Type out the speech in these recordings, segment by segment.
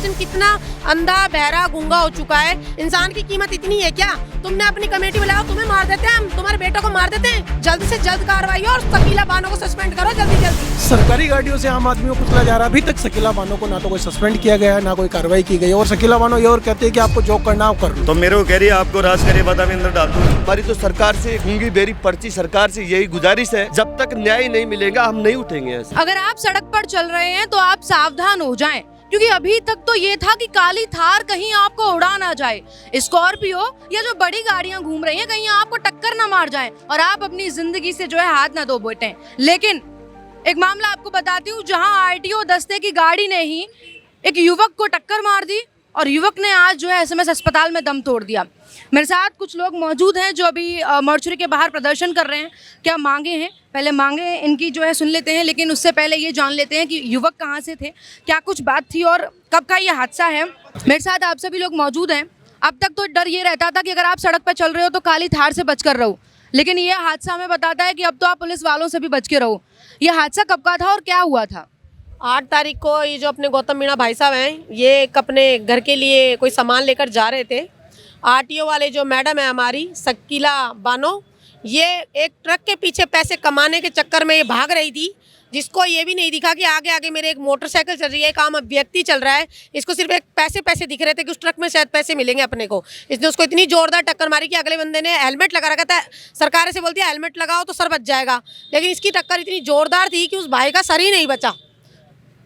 प्रशासन कितना अंधा बहरा गूंगा हो चुका है। इंसान की कीमत इतनी है क्या? तुमने अपनी कमेटी बुलाओ, तुम्हें मार देते हैं हम, तुम्हारे बेटों को मार देते हैं। जल्द से जल्द कार्रवाई और शकीला बानो को सस्पेंड करो जल्दी जल्दी। सरकारी गाड़ियों से आम आदमी को कुचला जा रहा है। अभी तक शकीला बानो को ना तो कोई सस्पेंड किया गया है, ना कोई कार्रवाई की गई, और शकीला बानो ये और कहते हैं कि आपको जो करना आप कर लो। तो मेरे को कह रही है आपको राज करे बता मैं अंदर डाल दूँ। हमारी तो सरकार से गूंगी बेरी पर्ची सरकार से यही गुजारिश है, जब तक न्याय नहीं मिलेगा हम नहीं उठेंगे ऐसे। अगर आप सड़क पर चल रहे हैं तो आप सावधान हो जाएं, क्योंकि अभी तक तो ये था कि काली थार कहीं आपको उड़ा ना जाए, स्कॉर्पियो या जो बड़ी गाड़ियां घूम रही हैं कहीं आपको टक्कर ना मार जाए और आप अपनी जिंदगी से जो है हाथ ना धो बैठें। लेकिन एक मामला आपको बताती हूँ, जहां आरटीओ दस्ते की गाड़ी ने ही एक युवक को टक्कर मार दी और युवक ने आज जो है एसएमएस अस्पताल में दम तोड़ दिया। मेरे साथ कुछ लोग मौजूद हैं जो अभी मॉर्चरी के बाहर प्रदर्शन कर रहे हैं। क्या मांगे हैं, पहले मांगे इनकी जो है सुन लेते हैं, लेकिन उससे पहले ये जान लेते हैं कि युवक कहाँ से थे, क्या कुछ बात थी और कब का ये हादसा है। मेरे साथ आप सभी लोग मौजूद हैं। अब तक तो डर ये रहता था कि अगर आप सड़क पर चल रहे हो तो काली थार से बच कर रहो, लेकिन ये हादसा हमें बताता है कि अब तो आप पुलिस वालों से भी बच के रहो। ये हादसा कब का था और क्या हुआ था? 8 तारीख को ये जो अपने गौतम मीणा भाई साहब हैं, ये एक अपने घर के लिए कोई सामान लेकर जा रहे थे। आरटीओ वाले जो मैडम है हमारी शकीला बानो, ये एक ट्रक के पीछे पैसे कमाने के चक्कर में ये भाग रही थी, जिसको ये भी नहीं दिखा कि आगे आगे मेरे एक मोटरसाइकिल चल रही है, एक आम व्यक्ति चल रहा है। इसको सिर्फ एक पैसे दिख रहे थे कि उस ट्रक में शायद पैसे मिलेंगे अपने को। इसने उसको इतनी जोरदार टक्कर मारी कि अगले बंदे ने हेलमेट लगा रखा था। सरकार से बोलती है हेलमेट लगाओ तो सर बच जाएगा, लेकिन इसकी टक्कर इतनी जोरदार थी कि उस भाई का सर ही नहीं बचा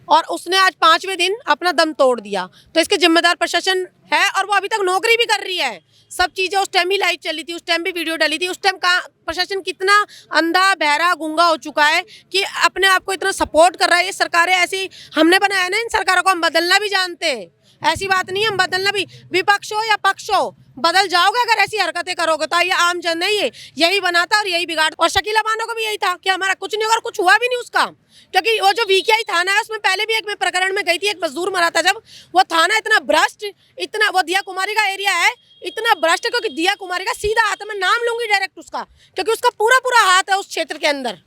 और उसने आज 5वें दिन अपना दम तोड़ दिया। तो इसके जिम्मेदार प्रशासन है और वो अभी तक नौकरी भी कर रही है। सब चीज़ें उस टाइम भी लाइव चली थी, उस टाइम भी वीडियो डाली थी। उस टाइम का प्रशासन कितना अंधा बहरा गूंगा हो चुका है कि अपने आप को इतना सपोर्ट कर रहा है। ये सरकारें ऐसी हमने बनाया ना, इन सरकारों को हम बदलना भी जानते हैं। ऐसी बात नहीं है, हम बदलना भी, विपक्ष हो या पक्ष हो, बदल जाओगे अगर ऐसी हरकतें करोगे तो। ये आम जन है, ये यही बनाता और यही बिगाड़। और शकीला बानो को भी यही था कि हमारा कुछ नहीं होगा और कुछ हुआ भी नहीं उसका, क्योंकि वो जो वीकेआई थाना है उसमें पहले भी एक मैं प्रकरण में गई थी, एक मजदूर मरा था। जब वो थाना इतना भ्रष्ट, इतना, वो दिया कुमारी का एरिया है, इतना भ्रष्ट, क्योंकि दिया कुमारी का सीधा हाथ, मैं नाम लूंगी डायरेक्ट उसका, क्योंकि उसका पूरा हाथ है उस क्षेत्र के अंदर।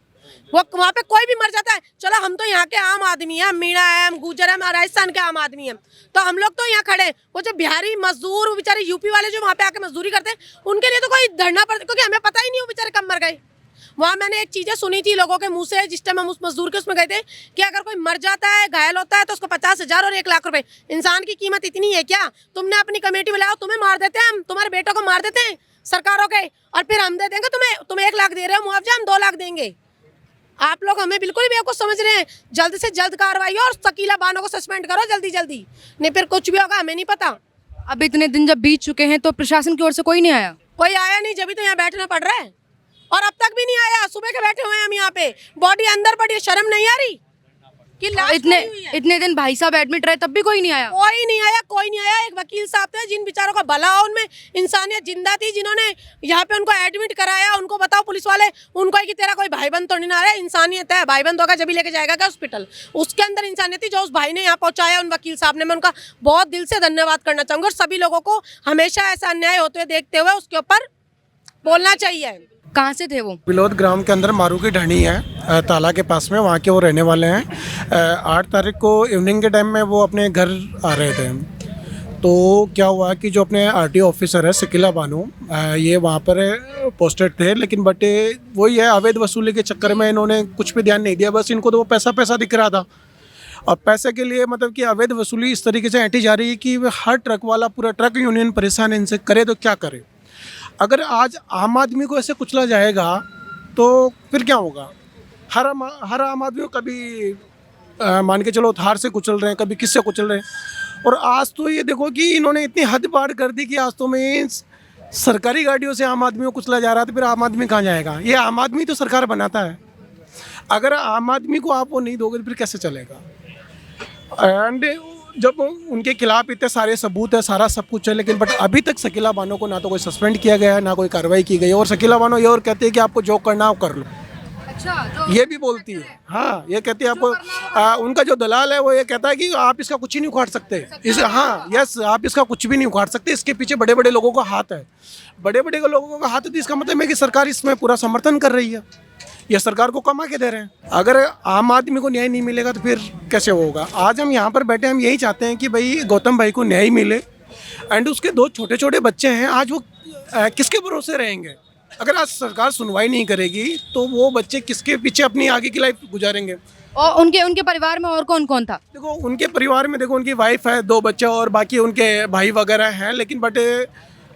वो वहाँ पे कोई भी मर जाता है, चलो हम तो यहाँ के आम आदमी हैं, हम मीणा है, हम गुजर है, हम राजस्थान के आम आदमी हैं, तो हम लोग तो यहाँ खड़े। वो जो बिहारी मजदूर, वो बेचारे यूपी वाले जो वहाँ पे आके मजदूरी करते हैं, उनके लिए तो कोई धरना पड़ता, क्योंकि हमें पता ही नहीं वो बेचारे कब मर गए। वहाँ मैंने एक चीज़ें सुनी थी लोगों के मुंह से, जिस टाइम हम उस मजदूर के उसमें गए थे, कि अगर कोई मर जाता है, घायल होता है, तो उसको 50,000 और 1 लाख रुपए। इंसान की कीमत इतनी है क्या? तुमने अपनी कमेटी बुलाओ, तुम्हें मार देते हैं हम, तुम्हारे बेटों को मार देते हैं सरकारों के, और फिर हम दे देंगे तुम्हें 1 लाख दे रहे हो मुआवजा, हम 2 लाख देंगे। आप लोग हमें बिल्कुल भी बेवकूफ समझ रहे हैं। जल्द से जल्द कार्रवाई और शकीला बानो को सस्पेंड करो जल्दी जल्दी, नहीं फिर कुछ भी होगा हमें नहीं पता। अब इतने दिन जब बीत चुके हैं तो प्रशासन की ओर से कोई नहीं आया? कोई आया नहीं, जब भी तो यहाँ बैठना पड़ रहा है, और अब तक भी नहीं आया। सुबह के बैठे हुए हैं हम यहाँ पे, बॉडी अंदर पड़ी है, शर्म नहीं आ रही कि इतने दिन भाई साहब एडमिट रहे तब भी कोई नहीं आया? कोई नहीं आया। एक वकील साहब थे जिन बेचारों का भला हो, उनमें इंसानियत जिंदा थी, जिन्होंने यहाँ पे उनको एडमिट कराया। उनको बताओ पुलिस वाले, उनको है कि तेरा कोई भाईबंद तो नहीं आ रहा है, इंसानियत है, भाईबंद होगा जब भी लेके जाएगा क्या हॉस्पिटल। उसके अंदर इंसानियत थी जो उस भाई ने यहाँ पहुँचाया, उन वकील साहब ने। मैं उनका बहुत दिल से धन्यवाद करना चाहूँगी, और सभी लोगों को हमेशा ऐसा अन्याय होते हुए देखते हुए उसके ऊपर बोलना चाहिए। कहाँ से थे वो? बिलोद ग्राम के अंदर मारू की ढाणी है, ताला के पास में, वहाँ के वो रहने वाले हैं। 8 तारीख को इवनिंग के टाइम में वो अपने घर आ रहे थे, तो क्या हुआ कि जो अपने आरटीओ ऑफिसर है शकीला बानो, ये वहाँ पर पोस्टेड थे, लेकिन बट वही है, अवैध वसूली के चक्कर में इन्होंने कुछ भी ध्यान नहीं दिया। बस इनको तो वो पैसा दिख रहा था, और पैसे के लिए मतलब कि अवैध वसूली इस तरीके से ऐंठी जा रही है कि हर ट्रक वाला, पूरा ट्रक यूनियन परेशान है इनसे, करे तो क्या करे। अगर आज आम आदमी को ऐसे कुचला जाएगा तो फिर क्या होगा? हर आम आदमी को कभी मान के चलो थार से कुचल रहे हैं, कभी किससे कुचल रहे हैं। और आज तो ये देखो कि इन्होंने इतनी हद पार कर दी कि आज तो में सरकारी गाड़ियों से आम आदमी को कुचला जा रहा है, तो फिर आम आदमी कहाँ जाएगा? ये आम आदमी तो सरकार बनाता है, अगर आम आदमी को आप वो नहीं दोगे तो फिर कैसे चलेगा? एंड जब उनके खिलाफ इतने सारे सबूत है, सारा सब कुछ है, लेकिन बट अभी तक शकीला बानो को ना तो कोई सस्पेंड किया गया है, ना कोई कार्रवाई की गई है। और शकीला बानो ये और कहते हैं कि आपको जो करना आप कर लो। अच्छा, ये भी बोलती है। हाँ, ये कहती है आप उनका जो दलाल है वो ये कहता है कि आप इसका कुछ ही नहीं उखाड़ सकते। हाँ, यस, आप इसका कुछ भी नहीं उखाड़ सकते, इसके पीछे बड़े बड़े लोगों का हाथ है। बड़े बड़े लोगों का हाथ है तो इसका मतलब है कि सरकार इसमें पूरा समर्थन कर रही है, ये सरकार को कमा के दे रहे हैं। अगर आम आदमी को न्याय नहीं मिलेगा तो फिर कैसे होगा। आज हम यहाँ पर बैठे हम यही चाहते हैं कि भाई गौतम भाई को न्याय मिले, एंड उसके 2 छोटे छोटे बच्चे हैं, आज वो किसके भरोसे रहेंगे। अगर आज सरकार सुनवाई नहीं करेगी तो वो बच्चे किसके पीछे अपनी आगे की लाइफ गुजारेंगे। और उनके परिवार में और कौन कौन था? देखो उनके परिवार में देखो उनकी वाइफ है, 2 बच्चे और बाकी उनके भाई वगैरह हैं, लेकिन बट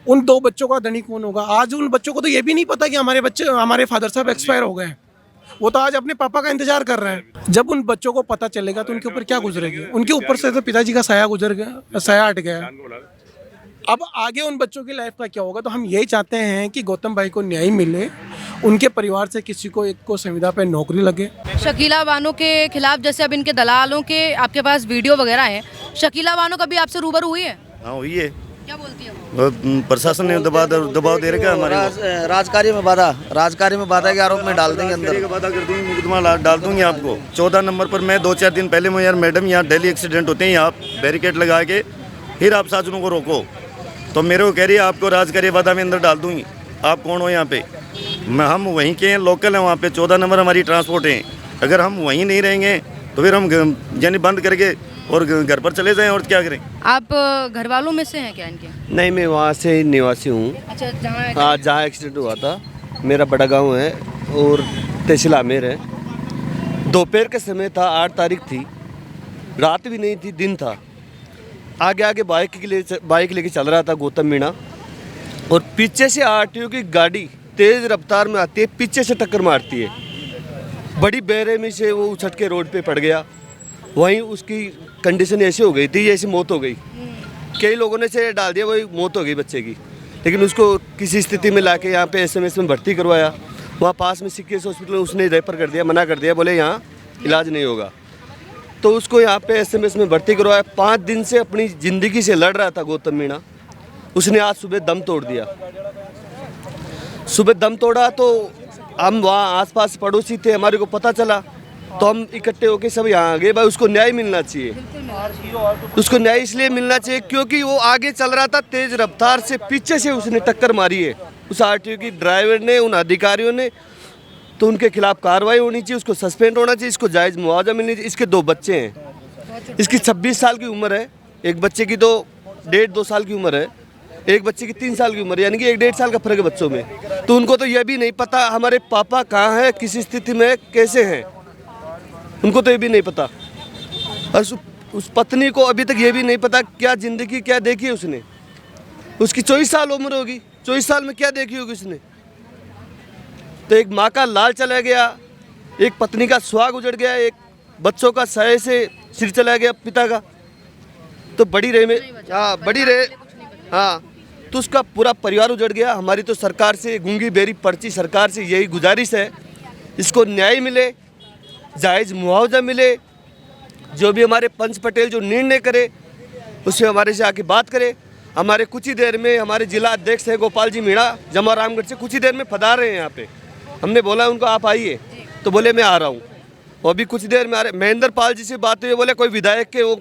उन 2 बच्चों का धनी कौन होगा। आज उन बच्चों को तो ये भी नहीं पता कि हमारे फादर साहब एक्सपायर हो गए हैं। वो तो आज अपने पापा का इंतजार कर रहे हैं। जब उन बच्चों को पता चलेगा तो उनके ऊपर क्या गुजरेगी। उनके ऊपर से तो पिताजी का साया गुजर गया, साया हट गया। अब आगे उन बच्चों की लाइफ का क्या होगा। तो हम यही चाहते हैं कि गौतम भाई को न्याय मिले, उनके परिवार से किसी को एक को संविदा पे नौकरी लगे। शकीला बानो के खिलाफ जैसे अब इनके दलालों के आपके पास वीडियो वगैरह हैं, शकीला बानो कभी आपसे रूबरू हुई है? हाँ हुई है। क्या बोलती है वो? प्रशासन ने दबाव दे रखा है हमारे राजकारी में बाधा के आरोप में डाल देंगे अंदर। वादा कर दूंगी, मुकदमा डाल दूंगी आपको। 14 नंबर पर मैं 2-4 दिन पहले मैं यार मैडम यहाँ डेली एक्सीडेंट होते हैं, यहाँ बैरिकेड लगा के फिर आप साधनों को रोको, तो मेरे को कह रही है आपको राजकारी वादा में अंदर डाल दूंगी। आप कौन हो यहाँ पे? हम वहीं के हैं, लोकल हैं वहाँ पे। 14 नंबर हमारी ट्रांसपोर्ट है। अगर हम वहीं नहीं रहेंगे तो फिर हम यानी बंद करके और घर पर चले जाएं और क्या करें। आप घर वालों में से हैं क्या इनके? नहीं, मैं वहाँ से निवासी हूँ। अच्छा, जहाँ एक्सीडेंट हुआ था मेरा बड़ा गांव है और तहसील आमेर है। दोपहर के समय था, 8 तारीख थी, रात भी नहीं थी, दिन था। आगे बाइक लेके चल रहा था गौतम मीणा, और पीछे से आरटीओ की गाड़ी तेज़ रफ्तार में आती है, पीछे से टक्कर मारती है। बड़ी बेरहमी से वो उछट के रोड पे पड़ गया। वहीं उसकी कंडीशन ऐसी हो गई थी, ऐसी मौत हो गई। कई लोगों ने से डाल दिया, वही मौत हो गई बच्चे की। लेकिन उसको किसी स्थिति में लाके यहाँ पे SMS में भर्ती करवाया। वहाँ पास में CKS हॉस्पिटल उसने रेफर कर दिया, मना कर दिया, बोले यहाँ इलाज नहीं होगा। तो उसको यहाँ पे SMS में भर्ती करवाया। 5 दिन से अपनी ज़िंदगी से लड़ रहा था गौतम मीणा। उसने आज सुबह दम तोड़ दिया। सुबह दम तोड़ा तो हम वहाँ आसपास पड़ोसी थे, हमारे को पता चला तो हम इकट्ठे होके सब यहाँ आ गए। भाई उसको न्याय मिलना चाहिए, उसको न्याय इसलिए मिलना चाहिए क्योंकि वो आगे चल रहा था तेज रफ्तार से, पीछे से उसने टक्कर मारी है उस आरटीओ की ड्राइवर ने, उन अधिकारियों ने। तो उनके खिलाफ कार्रवाई होनी चाहिए, उसको सस्पेंड होना चाहिए, इसको जायज़ मुआवजा मिलनी चाहिए। इसके 2 बच्चे हैं, इसकी 26 साल की उम्र है, एक बच्चे की तो 1.5-2 साल की उम्र है, एक बच्चे की 3 साल की उम्र, यानी कि 1-1.5 साल का फर्क है बच्चों में। तो उनको तो यह भी नहीं पता हमारे पापा कहाँ हैं, किस स्थिति में कैसे हैं, उनको तो ये भी नहीं पता। और उस पत्नी को अभी तक ये भी नहीं पता क्या ज़िंदगी क्या देखी है उसने। उसकी 24 साल उम्र होगी, 24 साल में क्या देखी होगी उसने। तो एक माँ का लाल चला गया, एक पत्नी का सुहाग उजड़ गया, एक बच्चों का साये से सिर चला गया पिता का। तो बड़ी रहे हाँ, तो उसका पूरा परिवार उजड़ गया। हमारी तो सरकार से गूंगी बेरी पर्ची सरकार से यही गुजारिश है, इसको न्याय मिले, जायज़ मुआवजा मिले। जो भी हमारे पंच पटेल जो निर्णय करे उससे हमारे से आके बात करे। हमारे कुछ ही देर में हमारे जिला अध्यक्ष है गोपाल जी मीणा जमा रामगढ़ से, कुछ ही देर में पधार रहे हैं यहाँ पे। हमने बोला उनको आप आइए, तो बोले मैं आ रहा हूँ। वो भी कुछ देर में आ रहे। महेंद्र पाल जी से बात हुई, बोले कोई विधायक के वो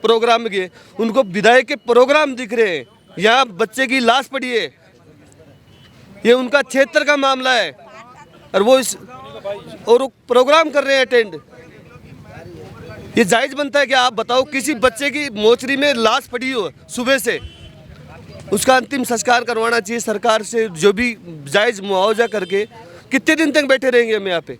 प्रोग्राम में गए, उनको विधायक के प्रोग्राम दिख रहे हैं। यहाँ बच्चे की लाश पड़ी है, ये उनका क्षेत्र का मामला है और वो प्रोग्राम कर रहे हैं अटेंड। ये जायज़ बनता है कि आप बताओ, किसी बच्चे की मोचरी में लाश पड़ी हो सुबह से, उसका अंतिम संस्कार करवाना चाहिए सरकार से, जो भी जायज़ मुआवजा करके। कितने दिन तक बैठे रहेंगे हम यहाँ पे?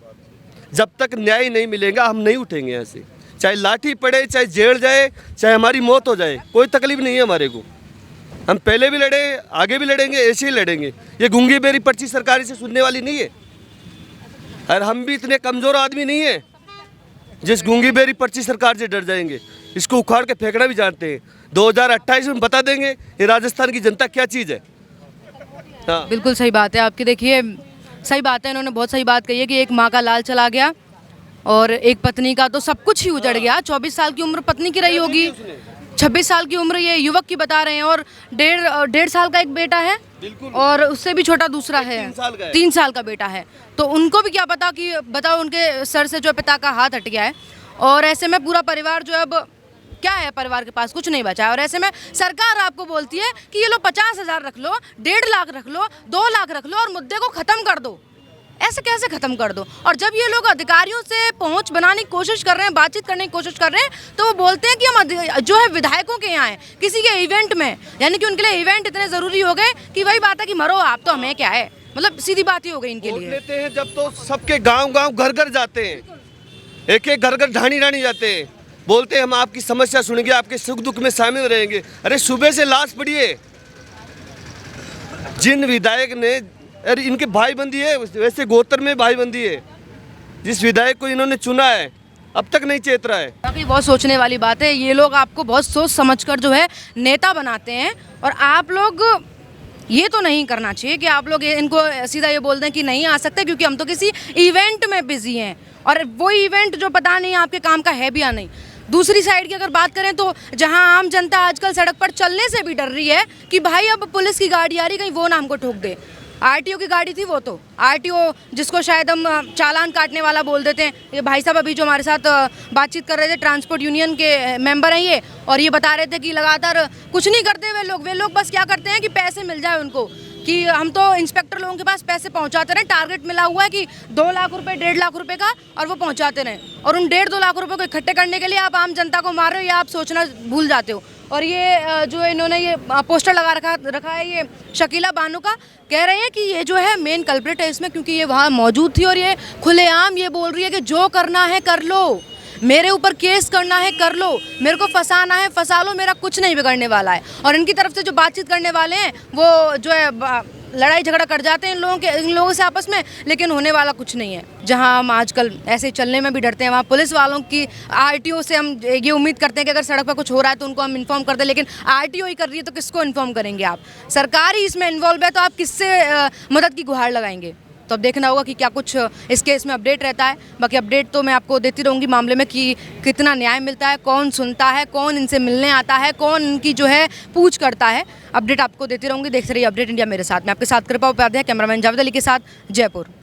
जब तक न्याय नहीं मिलेगा हम नहीं उठेंगे यहाँ से, चाहे लाठी पड़े, चाहे जेल जाए, चाहे हमारी मौत हो जाए, कोई तकलीफ नहीं है हमारे को। हम पहले भी लड़े, आगे भी लड़ेंगे, ऐसे ही लड़ेंगे। ये गूंगी बेरी पर्ची सरकारी से सुनने वाली नहीं है, और हम भी इतने कमज़ोर आदमी नहीं है जिस गूंगी बेरी पर्ची सरकार से डर जाएंगे। इसको उखाड़ के फेंकना भी जानते हैं। 2028 में बता देंगे ये राजस्थान की जनता क्या चीज़ है। हाँ, बिल्कुल सही बात है आपकी। देखिए सही बात है, इन्होंने बहुत सही बात कही है कि एक माँ का लाल चला गया और एक पत्नी का तो सब कुछ ही उजड़ गया। 24 साल की उम्र पत्नी की रही होगी, 26 साल की उम्र ये युवक की बता रहे हैं और डेढ़ साल का एक बेटा है और उससे भी छोटा दूसरा है 3 साल का है। 3 साल का बेटा है। तो उनको भी क्या पता कि बताओ उनके सर से जो पिता का हाथ हट गया है और ऐसे में पूरा परिवार जो है अब क्या है, परिवार के पास कुछ नहीं बचा है। और ऐसे में सरकार आपको बोलती है कि ये लो 50,000 रख लो, 1.5 लाख रख लो, 2 लाख रख लो और मुद्दे को ख़त्म कर दो। ऐसे कैसे ख़त्म कर दो? और जब ये लोग अधिकारियों से पहुंच बनाने की कोशिश कर रहे हैं, बातचीत करने की कोशिश कर रहे हैं, तो वो बोलते हैं कि हम जो है विधायकों के यहाँ हैं, किसी के इवेंट में, यानी कि उनके लिए इवेंट इतने ज़रूरी हो गए कि वही बात है कि मरो आप, तो हमें क्या है, मतलब सीधी बात ही हो गई इनके वोट लिए। लेते हैं जब तो सबके गांव घर घर जाते हैं, एक एक घर घर ढाणी जाते हैं, बोलते हैं हम आपकी समस्या सुनेंगे, आपके सुख दुख में शामिल रहेंगे। अरे सुबह से लाश पड़ी है, जिन विधायक ने, अरे इनके भाई बंदी है, वैसे गोत्र में भाई बंदी है, जिस विधायक को इन्होंने चुना है अब तक नहीं चेत रहा है। बाकी बहुत सोचने वाली बात है, ये लोग आपको बहुत सोच समझकर जो है नेता बनाते हैं और आप लोग ये तो नहीं करना चाहिए कि आप लोग इनको सीधा ये बोल दें कि नहीं आ सकते क्योंकि हम तो किसी इवेंट में बिजी हैं और वो इवेंट जो पता नहीं आपके काम का है भी या नहीं। दूसरी साइड की अगर बात करें तो जहां आम जनता आजकल सड़क पर चलने से भी डर रही है कि भाई अब पुलिस की गाड़ी आ रही, कहीं वो ना हमको ठोक दे। आरटीओ की गाड़ी थी वो, तो आरटीओ जिसको शायद हम चालान काटने वाला बोल देते हैं। ये भाई साहब अभी जो हमारे साथ बातचीत कर रहे थे, ट्रांसपोर्ट यूनियन के मेंबर हैं ये, और ये बता रहे थे कि लगातार कुछ नहीं करते वे लोग बस क्या करते हैं कि पैसे मिल जाए उनको, कि हम तो इंस्पेक्टर लोगों के पास पैसे पहुंचाते रहे, टारगेट मिला हुआ है कि 2 लाख रुपए 1.5 लाख रुपए का, और वो पहुंचाते रहे। और उन 1.5-2 लाख रुपए को इकट्ठे करने के लिए आप आम जनता को मार रहे हो या आप सोचना भूल जाते हो। और ये जो इन्होंने ये पोस्टर लगा रखा है ये शकीला बानो का, कह रहे हैं कि ये जो है मेन कल्प्रिट है इसमें, क्योंकि ये वहाँ मौजूद थी और ये खुलेआम ये बोल रही है कि जो करना है कर लो, मेरे ऊपर केस करना है कर लो, मेरे को फंसाना है फंसा लो, मेरा कुछ नहीं बिगड़ने वाला है। और इनकी तरफ से जो बातचीत करने वाले हैं वो जो है लड़ाई झगड़ा कर जाते हैं इन लोगों से आपस में, लेकिन होने वाला कुछ नहीं है। जहां हम आजकल ऐसे चलने में भी डरते हैं, वहाँ पुलिस वालों की, आरटीओ से हम ये उम्मीद करते हैं कि अगर सड़क पर कुछ हो रहा है तो उनको हम इन्फॉर्म कर दें, लेकिन आरटीओ ही कर रही है तो किसको इन्फॉर्म करेंगे आप? सरकार ही इसमें इन्वॉल्व है तो आप किससे मदद की गुहार लगाएंगे? तो अब देखना होगा कि क्या कुछ इस केस में अपडेट रहता है। बाकी अपडेट तो मैं आपको देती रहूँगी मामले में कि कितना न्याय मिलता है, कौन सुनता है, कौन इनसे मिलने आता है, कौन इनकी जो है पूछ करता है। अपडेट आपको देती रहूँगी। देखते रहिए अपडेट इंडिया मेरे साथ। मैं आपके साथ कृपा उपाध्याय, कैमरामैन जावेद अली के साथ, जयपुर।